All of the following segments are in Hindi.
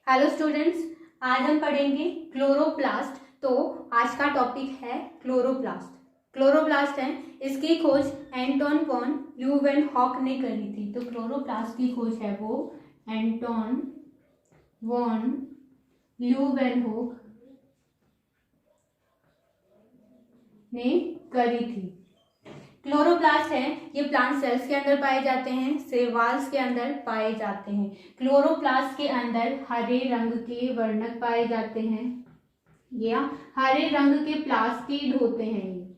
हेलो स्टूडेंट्स, आज हम पढ़ेंगे क्लोरोप्लास्ट। तो आज का टॉपिक है क्लोरोप्लास्ट। क्लोरोप्लास्ट है, इसकी खोज एंटोन वॉन ल्यूवेनहॉक ने करी थी। तो क्लोरोप्लास्ट की खोज है वो एंटोन वॉन ल्यूवेनहॉक ने करी थी। क्लोरोप्लास्ट है, ये प्लांट सेल्स के अंदर पाए जाते हैं, शैवाल्स के अंदर पाए जाते हैं। क्लोरोप्लास्ट के अंदर हरे रंग के वर्णक पाए जाते हैं या हरे रंग के प्लास्टिड होते हैं।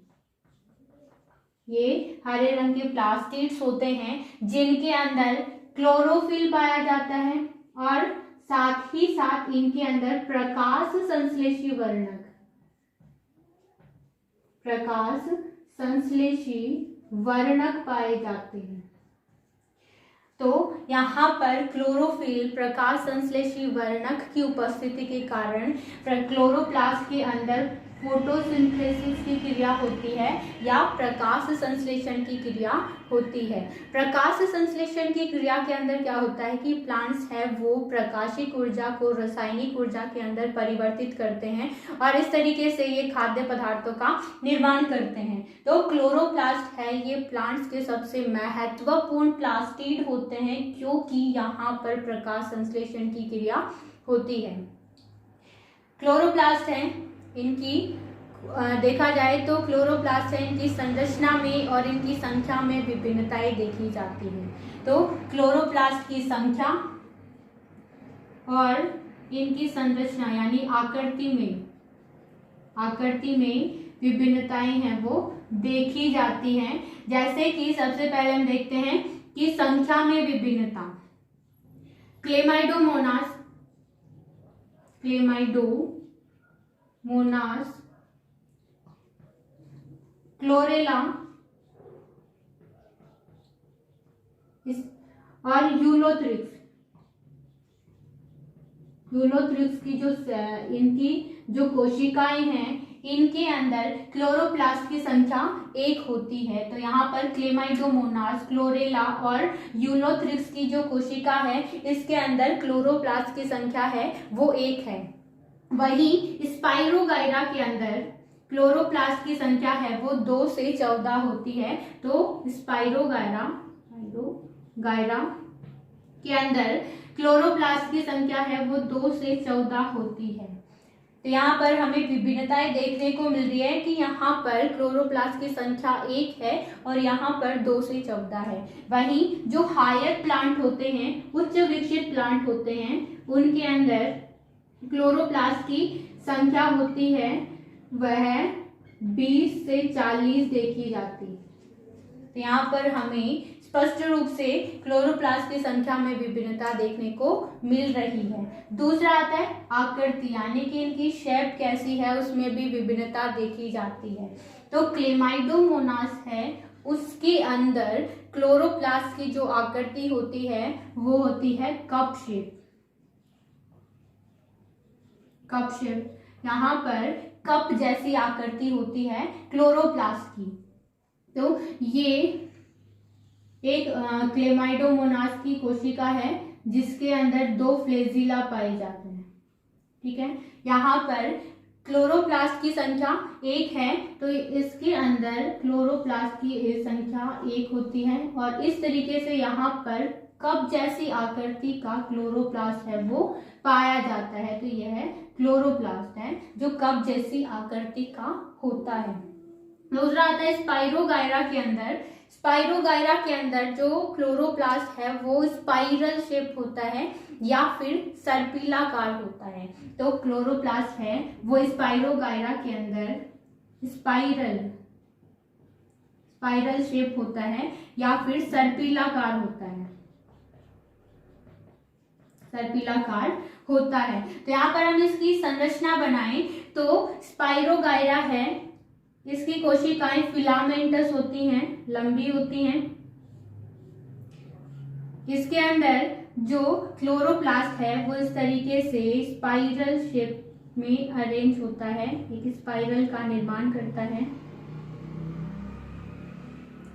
ये हरे रंग के प्लास्टिड्स होते हैं जिनके अंदर क्लोरोफिल पाया जाता है और साथ ही साथ इनके अंदर प्रकाश संश्लेषी वर्णक पाए जाते हैं। तो यहाँ पर क्लोरोफिल प्रकाश संश्लेषी वर्णक की उपस्थिति के कारण क्लोरोप्लास्ट के अंदर फोटोसिंथेसिस की क्रिया होती है या प्रकाश संश्लेषण की क्रिया होती है। प्रकाश संश्लेषण की क्रिया के अंदर क्या होता है कि प्लांट्स है वो प्रकाशिक ऊर्जा को रासायनिक ऊर्जा के अंदर परिवर्तित करते हैं और इस तरीके से ये खाद्य पदार्थों का निर्माण करते हैं। तो क्लोरोप्लास्ट है, ये प्लांट्स के सबसे महत्वपूर्ण प्लास्टिड होते हैं क्योंकि यहाँ पर प्रकाश संश्लेषण की क्रिया होती है। क्लोरोप्लास्ट है, इनकी देखा जाए तो क्लोरोप्लास्ट है, इनकी संरचना में और इनकी संख्या में विभिन्नताएं देखी जाती हैं। तो क्लोरोप्लास्ट की संख्या और इनकी संरचना यानी आकृति में विभिन्नताएं हैं वो देखी जाती हैं। जैसे कि सबसे पहले हम देखते हैं कि संख्या में विभिन्नता। क्लेमाइडोमोनास क्लोरेला और यूलोथ्रिक्स की इनकी जो कोशिकाएं हैं इनके अंदर क्लोरोप्लास्ट की संख्या 1 होती है। तो यहाँ पर क्लेमाइडोमोनास, क्लोरेला और यूलोथ्रिक्स की जो कोशिका है इसके अंदर क्लोरोप्लास्ट की संख्या है वो 1 है। वहीं स्पाइरोगाइरा के अंदर क्लोरोप्लास्ट की संख्या है वो 2 से 14 होती है। तो स्पाइरोगाइरा के अंदर क्लोरोप्लास्ट की संख्या है वो 2 से 14 होती है। तो यहाँ पर हमें विभिन्नताएं देखने को मिल रही है कि यहाँ पर क्लोरोप्लास्ट की संख्या 1 है और यहाँ पर 2 से 14 है। वहीं जो हायर प्लांट होते हैं, उच्च विकसित प्लांट होते हैं, उनके अंदर क्लोरोप्लास्ट की संख्या होती है वह 20 से 40 देखी जाती है। तो यहाँ पर हमें स्पष्ट रूप से क्लोरोप्लास्ट की संख्या में विभिन्नता देखने को मिल रही है। दूसरा आता है आकृति, यानी कि इनकी शेप कैसी है उसमें भी विभिन्नता देखी जाती है। तो क्लेमाइडोमोनास है, उसके अंदर क्लोरोप्लास्ट की जो आकृति होती है वो होती है कप शेप। यहाँ पर कप जैसी आकृति होती है क्लोरोप्लास्ट की। तो ये एक क्लेमाइडोमोनास की कोशिका है जिसके अंदर 2 फ्लैजिला पाए जाते हैं। ठीक है, यहाँ पर क्लोरोप्लास्ट की संख्या 1 है तो इसके अंदर क्लोरोप्लास्ट की संख्या 1 होती है और इस तरीके से यहाँ पर कप जैसी आकृति का क्लोरोप्लास्ट है वो पाया जाता है। तो यह क्लोरोप्लास्ट है जो कप जैसी आकृति का होता है। दूसरा आता है स्पाइरोगाइरा के अंदर जो क्लोरोप्लास्ट है वो स्पाइरल शेप होता है या फिर सर्पिलाकार होता है। तो क्लोरोप्लास्ट है वो स्पाइरोगाइरा के अंदर स्पाइरल शेप होता है या फिर सर्पिलाकार होता है। तो यहाँ पर हम इसकी संरचना बनाएं तो स्पाइरोगाइरा है, इसकी कोशिकाएं फिलामेंटस होती हैं, लंबी होती हैं। इसके अंदर जो क्लोरोप्लास्ट है वो इस तरीके से स्पाइरल शेप में अरेंज होता है, एक स्पाइरल का निर्माण करता है।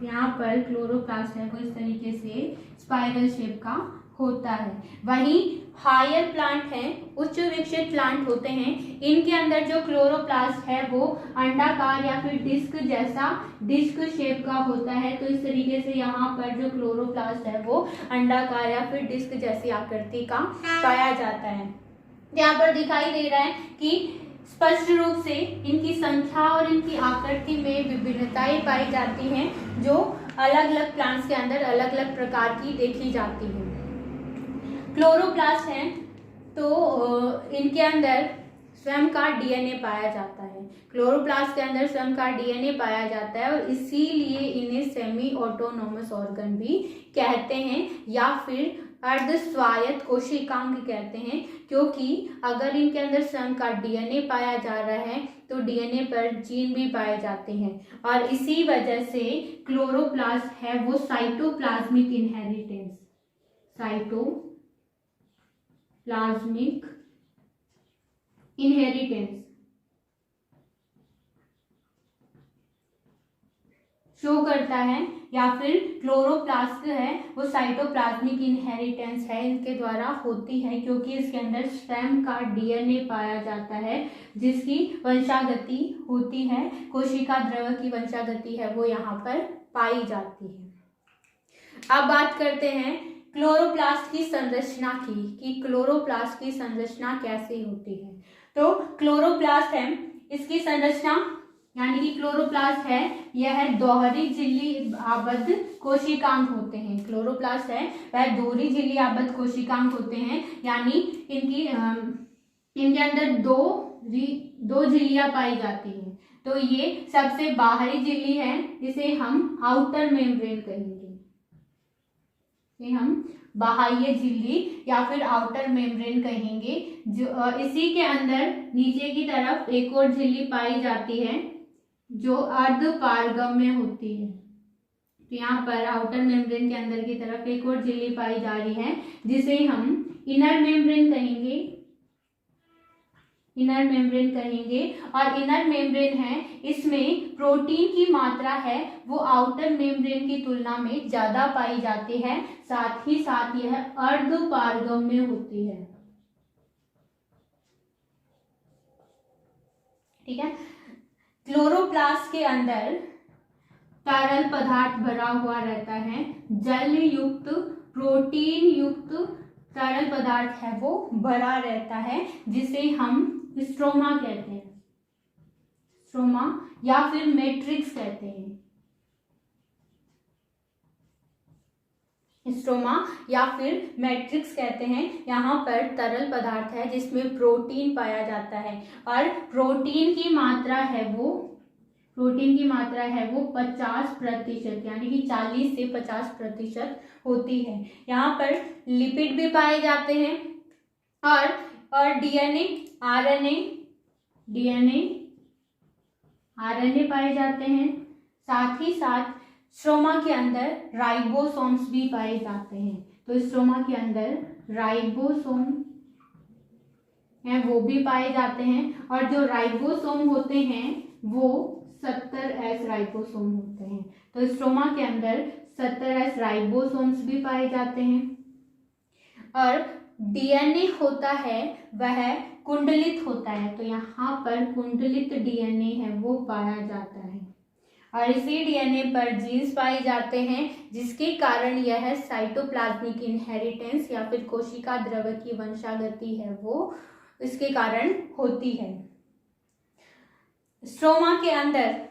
यहाँ पर क्लोरोप्लास्ट है वो इस तरीके से स्पाइरल शेप का होता है। वहीं हायर प्लांट हैं, उच्च विकसित प्लांट होते हैं, इनके अंदर जो क्लोरोप्लास्ट है वो अंडाकार या फिर डिस्क शेप का होता है। तो इस तरीके से यहाँ पर जो क्लोरोप्लास्ट है वो अंडाकार या फिर डिस्क जैसी आकृति का पाया जाता है। यहाँ पर दिखाई दे रहा है कि स्पष्ट रूप से इनकी संख्या और इनकी आकृति में विभिन्नताएं पाई जाती हैं, जो अलग अलग प्लांट्स के अंदर अलग अलग प्रकार की देखी जाती है। क्लोरोप्लास्ट हैं तो इनके अंदर स्वयं का डीएनए पाया जाता है। क्लोरोप्लास्ट के अंदर स्वयं का डीएनए पाया जाता है और इसीलिए इन्हें सेमी ऑटोनोमस ऑर्गन भी कहते हैं या फिर अर्ध स्वायत्त कोशिकांग कहते हैं, क्योंकि अगर इनके अंदर स्वयं का डीएनए पाया जा रहा है तो डीएनए पर जीन भी पाए जाते हैं और इसी वजह से क्लोरोप्लास्ट है वो साइटोप्लाज्मिक इनहेरिटेंस शो करता है, या फिर क्लोरोप्लास्ट है वो साइटोप्लाज्मिक इनहेरिटेंस है इनके द्वारा होती है, क्योंकि इसके अंदर स्वयं का डीएनए पाया जाता है जिसकी वंशागति होती है, कोशिका द्रव्य की वंशागति है वो यहाँ पर पाई जाती है। अब बात करते हैं क्लोरोप्लास्ट की संरचना की, कि क्लोरोप्लास्ट की संरचना कैसी होती है। तो क्लोरोप्लास्ट है, इसकी संरचना यानी कि क्लोरोप्लास्ट है यह दोहरी झिल्ली आबद्ध कोशिकांग होते हैं। क्लोरोप्लास्ट है वह दोहरी झिल्ली आबद्ध कोशिकांग होते हैं, यानी इनके अंदर दो झिल्लियां पाई जाती हैं। तो ये सबसे बाहरी झिल्ली है, इसे हम आउटर मेम्ब्रेन कहेंगे, इसे हम बाह्य झिल्ली या फिर आउटर मेम्ब्रेन कहेंगे। जो इसी के अंदर नीचे की तरफ एक और झिल्ली पाई जाती है जो अर्धपारगम्य होती है। तो यहाँ पर आउटर मेम्ब्रेन के अंदर की तरफ एक और झिल्ली पाई जा रही है जिसे हम इनर मेम्ब्रेन कहेंगे, और इनर मेम्ब्रेन है इसमें प्रोटीन की मात्रा है वो आउटर मेम्ब्रेन की तुलना में ज्यादा पाई जाती है, साथ ही साथ यह अर्धपारगम्य होती है। ठीक है, क्लोरोप्लास्ट के अंदर तरल पदार्थ भरा हुआ रहता है, जल युक्त प्रोटीन युक्त तरल पदार्थ है वो भरा रहता है, जिसे हम स्ट्रोमा कहते हैं, स्ट्रोमा या फिर मैट्रिक्स कहते हैं। स्ट्रोमा या फिर मैट्रिक्स कहते हैं। यहाँ पर तरल पदार्थ है जिसमें प्रोटीन पाया जाता है और प्रोटीन की मात्रा है वो 50% यानी कि 40 से 50% होती है। यहाँ पर लिपिड भी पाए जाते हैं और डीएनए आरएनए पाए जाते हैं, साथ ही साथ स्ट्रोमा के अंदर राइबोसोम्स भी पाए जाते हैं। तो स्ट्रोमा के अंदर राइबोसोम हैं वो भी पाए जाते हैं, और जो राइबोसोम होते हैं वो 70S राइबोसोम होते हैं। तो स्ट्रोमा के अंदर 70S राइबोसोम्स भी पाए जाते हैं, और डीएनए होता है वह कुंडलित होता है। तो यहाँ पर कुंडलित डीएनए है वो पाया जाता है, और इसी डीएनए पर जीन्स पाए जाते हैं, जिसके कारण यह साइटोप्लाज्मिक इनहेरिटेंस या फिर कोशिका द्रव्य की वंशागति है वो इसके कारण होती है। स्ट्रोमा के अंदर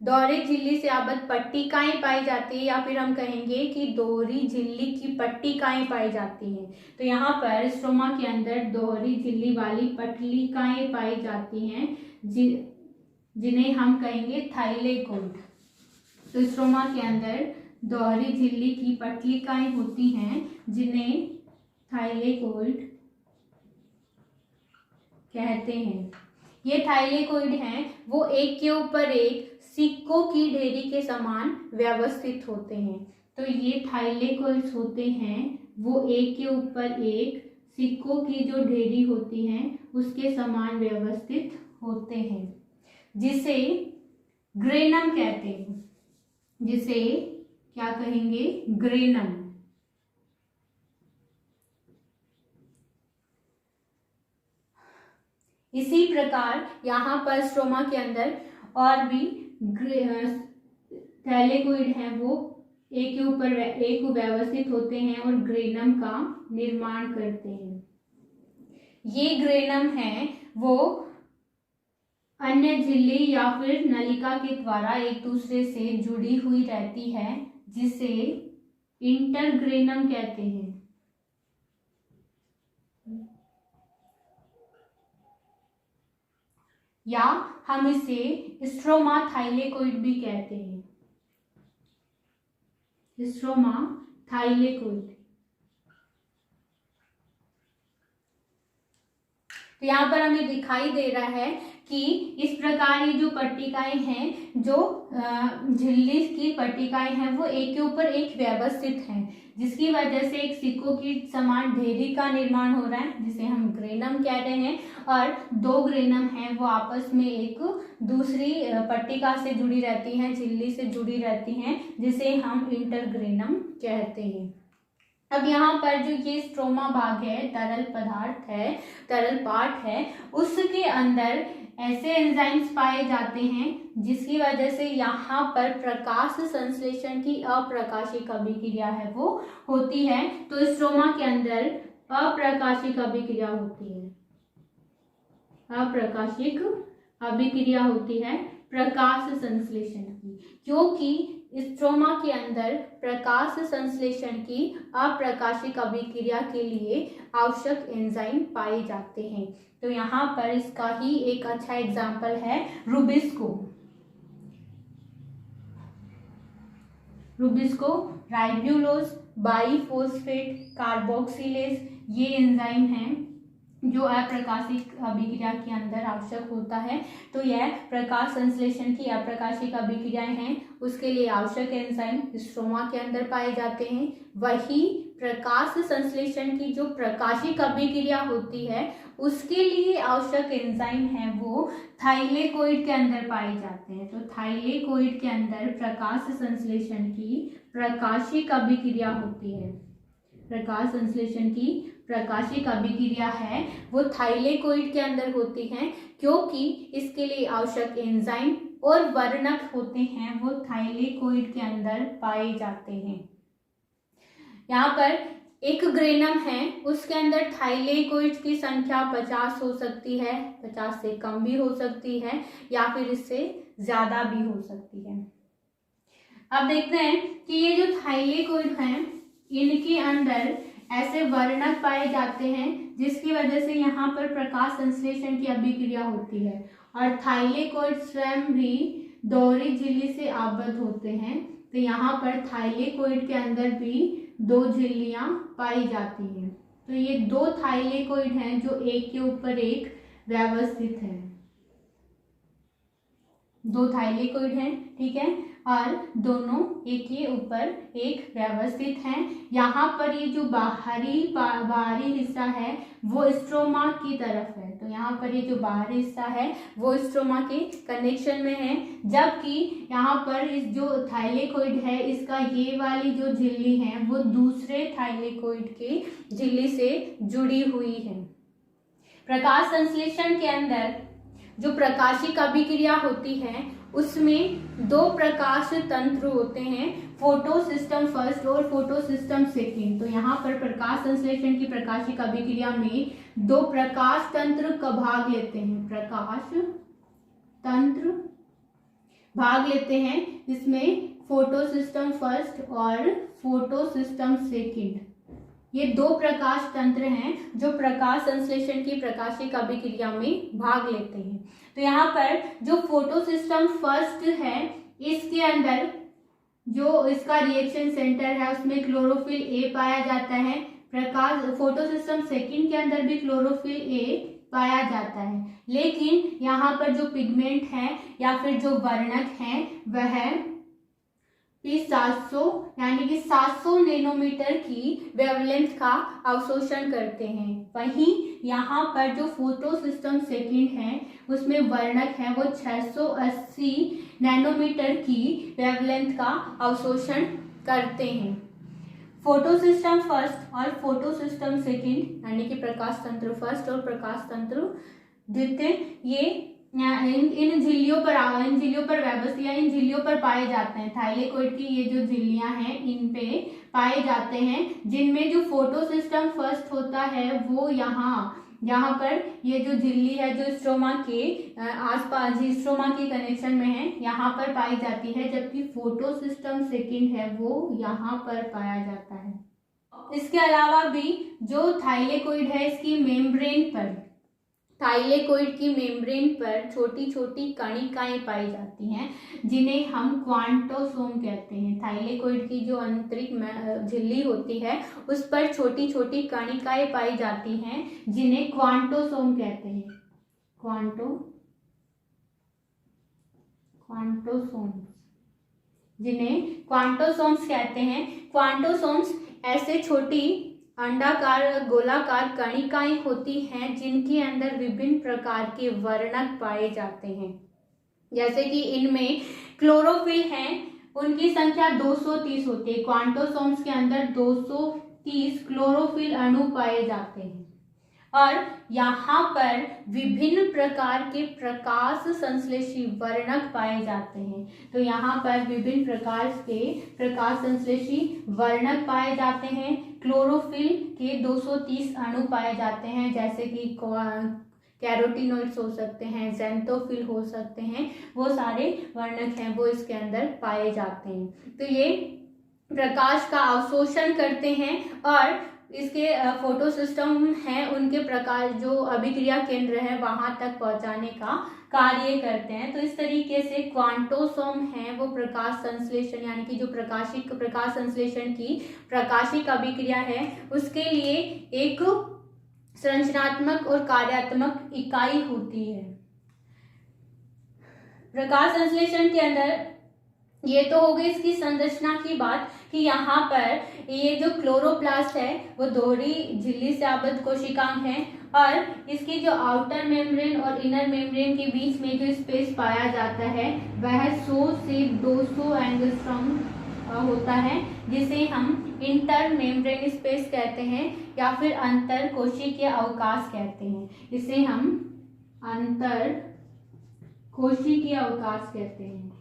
दोहरी झिल्ली से आबद्ध पट्टिकाएं पाई जाती है, या फिर हम कहेंगे कि दोहरी झिल्ली की पट्टिकाएं पाई जाती हैं। तो यहाँ पर स्ट्रोमा के अंदर दोहरी झिल्ली वाली पट्टिकाएं पाई जाती हैं जिन्हें हम कहेंगे थाइलेकोइड। तो स्ट्रोमा के अंदर दोहरी झिल्ली की पट्टिकाएं होती हैं जिन्हें थाइलेकोइड कहते हैं। ये थाइलेकोइड हैं वो एक के ऊपर एक सिक्कों की ढेरी के समान व्यवस्थित होते हैं। तो ये थाइलेकोइड्स होते हैं वो एक के ऊपर एक सिक्कों की जो ढेरी होती है उसके समान व्यवस्थित होते हैं, जिसे ग्रेनम कहते हैं। जिसे क्या कहेंगे, ग्रेनम। इसी प्रकार यहाँ पर स्ट्रोमा के अंदर और भी थैलेकोइड हैं, वो एक के ऊपर एक व्यवस्थित होते हैं और ग्रेनम का निर्माण करते हैं। ये ग्रेनम है वो अन्य झिल्ली या फिर नलिका के द्वारा एक दूसरे से जुड़ी हुई रहती है, जिसे इंटरग्रेनम कहते हैं। या हम इसे स्ट्रोमा थाइलेकोइड भी कहते हैं, स्ट्रोमा थाइलेकोइड। तो यहाँ पर हमें दिखाई दे रहा है कि इस प्रकार ये जो पट्टिकाएं हैं, जो झिल्ली की पट्टिकाएं हैं, वो एक के ऊपर एक व्यवस्थित हैं, जिसकी वजह से एक सिक्कों की समान ढेरी का निर्माण हो रहा है, जिसे हम ग्रेनम कह रहे हैं। और दो ग्रेनम हैं वो आपस में एक दूसरी पट्टिका से जुड़ी रहती हैं, झिल्ली से जुड़ी रहती हैं, जिसे हम इंटरग्रेनम कहते हैं। अब यहाँ पर जो ये स्ट्रोमा भाग है, तरल पदार्थ है, तरल पार्ट है, उसके अंदर ऐसे एंजाइम्स पाए जाते हैं जिसकी वजह से यहाँ पर प्रकाश संश्लेषण की अप्रकाशिक अभिक्रिया है वो होती है। तो स्ट्रोमा के अंदर अप्रकाशिक अभिक्रिया होती है, अप्रकाशिक अभिक्रिया होती है प्रकाश संश्लेषण की, क्योंकि स्ट्रोमा के अंदर प्रकाश संश्लेषण की अप्रकाशिक अभिक्रिया के लिए आवश्यक एंजाइम पाए जाते हैं। तो यहाँ पर इसका ही एक अच्छा एग्जाम्पल है Rubisco. Rubisco ribulose biphosphate carboxylase ये एंजाइम हैं जो अप्रकाशिक अभिक्रिया के अंदर आवश्यक होता है। तो यह प्रकाश संश्लेषण की अप्रकाशिक अभिक्रियाएं हैं, उसके लिए आवश्यक एंजाइम स्ट्रोमा के अंदर पाए जाते हैं। वही प्रकाश संश्लेषण की जो प्रकाशिक अभिक्रिया होती है उसके लिए आवश्यक एंजाइम है वो थाइलेकोइड के अंदर पाए जाते हैं। तो थाइलेकोइड के अंदर प्रकाश संश्लेषण की प्रकाशिक अभिक्रिया होती है, प्रकाश संश्लेषण की प्रकाशिक अभिक्रिया है वो थाइलेकोइड के अंदर होती है, क्योंकि इसके लिए आवश्यक एंजाइम और वर्णक होते हैं वो थाइलेकोइड के अंदर पाए जाते हैं। यहाँ पर एक ग्रेनम है, उसके अंदर थाइलेकोइड की संख्या 50 हो सकती है, 50 से कम भी हो सकती है या फिर इससे ज्यादा भी हो सकती है। अब देखते हैं कि ये जो थाइलेकोइड हैं इनके अंदर ऐसे वर्णक पाए जाते हैं जिसकी वजह से यहाँ पर प्रकाश संश्लेषण की अभिक्रिया होती है। और थाइलेकोइड स्वयं भी दोहरी झिल्ली से आबद्ध होते हैं। तो यहाँ पर थाइलेकोइड के अंदर भी 2 झिल्लियां पाई जाती हैं। तो ये 2 थाइलेकोइड हैं जो एक के ऊपर एक व्यवस्थित हैं, 2 थाइलेकोइड हैं, ठीक है, और दोनों एक के ऊपर एक व्यवस्थित हैं। यहाँ पर ये जो बाहरी हिस्सा है वो स्ट्रोमा की तरफ है। तो यहाँ पर ये जो बाहरी हिस्सा है वो स्ट्रोमा के कनेक्शन में है, जबकि यहाँ पर इस जो थाइलेकोइड है इसका ये वाली जो झिल्ली है वो दूसरे थाइलेकोइड के झिल्ली से जुड़ी हुई है। प्रकाश संश्लेषण के अंदर जो प्रकाशिक अभिक्रिया होती है उसमें 2 प्रकाश तंत्र होते हैं, फोटो सिस्टम फर्स्ट और फोटो सिस्टम सेकेंड। तो यहाँ पर प्रकाश संश्लेषण की प्रकाशिक अभिक्रिया में 2 प्रकाश तंत्र का भाग लेते हैं, प्रकाश तंत्र भाग लेते हैं, इसमें फोटो सिस्टम फर्स्ट और फोटो सिस्टम सेकेंड। ये 2 प्रकाश तंत्र हैं जो प्रकाश संश्लेषण की प्रकाशिक अभिक्रिया में भाग लेते हैं। तो यहाँ पर जो फोटो सिस्टम फर्स्ट है इसके अंदर जो इसका रिएक्शन सेंटर है उसमें क्लोरोफिल ए पाया जाता है। प्रकाश फोटो सिस्टम सेकेंड के अंदर भी क्लोरोफिल ए पाया जाता है, लेकिन यहाँ पर जो पिगमेंट है या फिर जो वर्णक है वह कि 700 यानी कि 700 नैनोमीटर की वेवलेंथ का अवशोषण करते हैं। वहीं यहाँ पर जो फोटो सिस्टम सेकंड है उसमें वर्णक है वो 680 नैनोमीटर की वेवलेंथ का अवशोषण करते हैं। फोटो सिस्टम फर्स्ट और फोटो सिस्टम सेकंड यानी कि प्रकाश तंत्र फर्स्ट और प्रकाश तंत्र द्वितीय, ये इन झिल्लियों पर वेबस या इन झिल्लियों पर पाए जाते हैं। थाइलेकोइड की ये जो झिल्लियां हैं इन पे पाए जाते हैं, जिनमें जो फोटो सिस्टम फर्स्ट होता है वो यहाँ पर ये जो झिल्ली है जो स्ट्रोमा के आसपास स्ट्रोमा के कनेक्शन में है यहाँ पर पाई जाती है, जबकि फोटो सिस्टम सेकंड है वो यहाँ पर पाया जाता है। इसके अलावा भी जो थाइलेकोइड है इसकी मेम्ब्रेन पर थाइलेकोइड की मेम्ब्रेन पर छोटी छोटी कणिकाएं पाई जाती हैं, जिन्हें हम क्वांटोसोम कहते हैं। थाइलेकोइड की जो आंतरिक झिल्ली होती है उस पर छोटी छोटी कणिकाएं पाई जाती हैं, जिन्हें क्वांटोसोम कहते हैं। क्वांटोसोम्स कहते हैं। क्वांटोसोम्स ऐसे छोटी अंडाकार गोलाकार कणिकाएं होती हैं जिनके अंदर विभिन्न प्रकार के वर्णक पाए जाते हैं। जैसे कि इनमें क्लोरोफिल है, उनकी संख्या 230 होती है। क्वांटोसोम्स के अंदर 230 क्लोरोफिल अणु पाए जाते हैं और यहाँ पर विभिन्न प्रकार के प्रकाश संश्लेषी वर्णक पाए जाते हैं। तो यहाँ पर विभिन्न प्रकार के प्रकाश संश्लेषी वर्णक पाए जाते हैं। क्लोरोफिल के 230 अणु पाए जाते हैं, जैसे कि कैरोटीनॉइड्स हो सकते हैं, ज़ैंथोफिल हो सकते हैं, वो सारे वर्णक हैं वो इसके अंदर पाए जाते हैं। तो ये प्रकाश का अवशोषण करते हैं और इसके फोटो सिस्टम है उनके प्रकाश जो अभिक्रिया केंद्र है वहां तक पहुंचाने का कार्य करते हैं। तो इस तरीके से क्वांटोसोम है वो प्रकाश संश्लेषण यानी कि जो प्रकाश संश्लेषण की प्रकाशिक अभिक्रिया है उसके लिए एक संरचनात्मक और कार्यात्मक इकाई होती है। प्रकाश संश्लेषण के अंदर ये तो हो गई इसकी संरचना की बात कि यहाँ पर ये जो क्लोरोप्लास्ट है वो दोहरी झिल्ली से आबद्ध कोशिकांग है और इसकी जो आउटर मेम्ब्रेन और इनर मेम्ब्रेन के बीच में जो स्पेस पाया जाता है वह 100 से 200 एंगस्ट्रॉम होता है, जिसे हम इंटर मेम्ब्रेन स्पेस कहते हैं या फिर अंतर कोशिकीय अवकाश कहते हैं। इसे हम अंतर कोशिकीय अवकाश कहते हैं।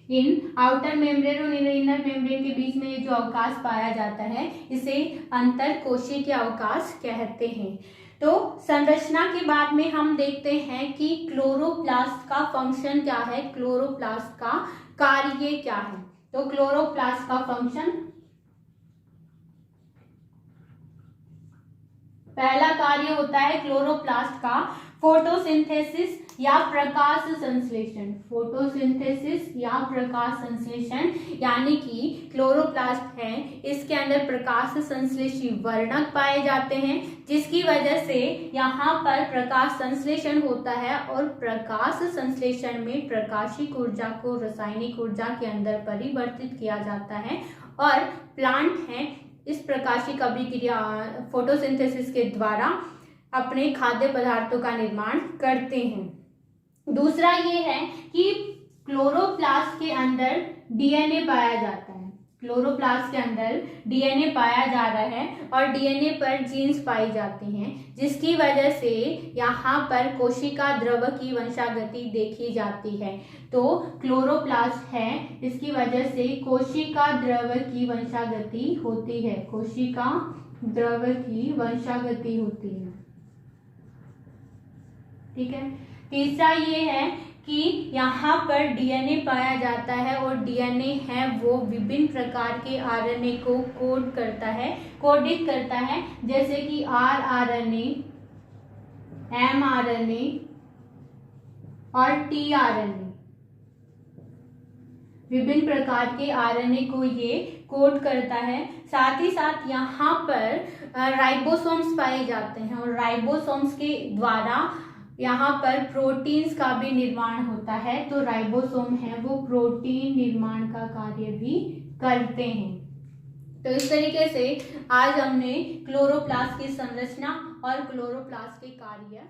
इन आउटर मेम्ब्रेन और इनर मेम्ब्रेन के बीच में जो अवकाश पाया जाता है इसे अंतर कोशिकीय अवकाश कहते हैं। तो संरचना के बाद में हम देखते हैं कि क्लोरोप्लास्ट का फंक्शन क्या है, क्लोरोप्लास्ट का कार्य क्या है। तो क्लोरोप्लास्ट का फंक्शन, पहला कार्य होता है क्लोरोप्लास्ट का फोटोसिंथेसिस या प्रकाश संश्लेषण। फोटोसिंथेसिस या प्रकाश संश्लेषण यानी कि क्लोरोप्लास्ट है इसके अंदर प्रकाश संश्लेषी वर्णक पाए जाते हैं, जिसकी वजह से यहाँ पर प्रकाश संश्लेषण होता है और प्रकाश संश्लेषण में प्रकाशिक ऊर्जा को रासायनिक ऊर्जा के अंदर परिवर्तित किया जाता है और प्लांट है इस प्रकाशिक अभिक्रिया फोटोसिंथेसिस के द्वारा अपने खाद्य पदार्थों का निर्माण करते हैं। दूसरा ये है कि क्लोरोप्लास्ट के अंदर डीएनए पाया जाता है। क्लोरोप्लास्ट के अंदर डीएनए पाया जा रहा है और डीएनए पर जीन्स पाई जाती हैं, जिसकी वजह से यहाँ पर कोशिका द्रव की वंशागति देखी जाती है। तो क्लोरोप्लास्ट है इसकी वजह से कोशिका द्रव की वंशागति होती है, कोशिका द्रव की वंशागति होती है। ठीक है। तीसरा ये है कि यहाँ पर डीएनए पाया जाता है और डीएनए है वो विभिन्न प्रकार के आरएनए को कोड करता है, कोडित करता है, जैसे कि आरआरएनए, एमआरएनए और टीआरएनए। विभिन्न प्रकार के आरएनए को ये कोड करता है। साथ ही साथ यहाँ पर राइबोसोम्स पाए जाते हैं और राइबोसोम्स के द्वारा यहाँ पर प्रोटीन्स का भी निर्माण होता है, तो राइबोसोम है वो प्रोटीन निर्माण का कार्य भी करते हैं। तो इस तरीके से आज हमने क्लोरोप्लास्ट की संरचना और क्लोरोप्लास्ट के कार्य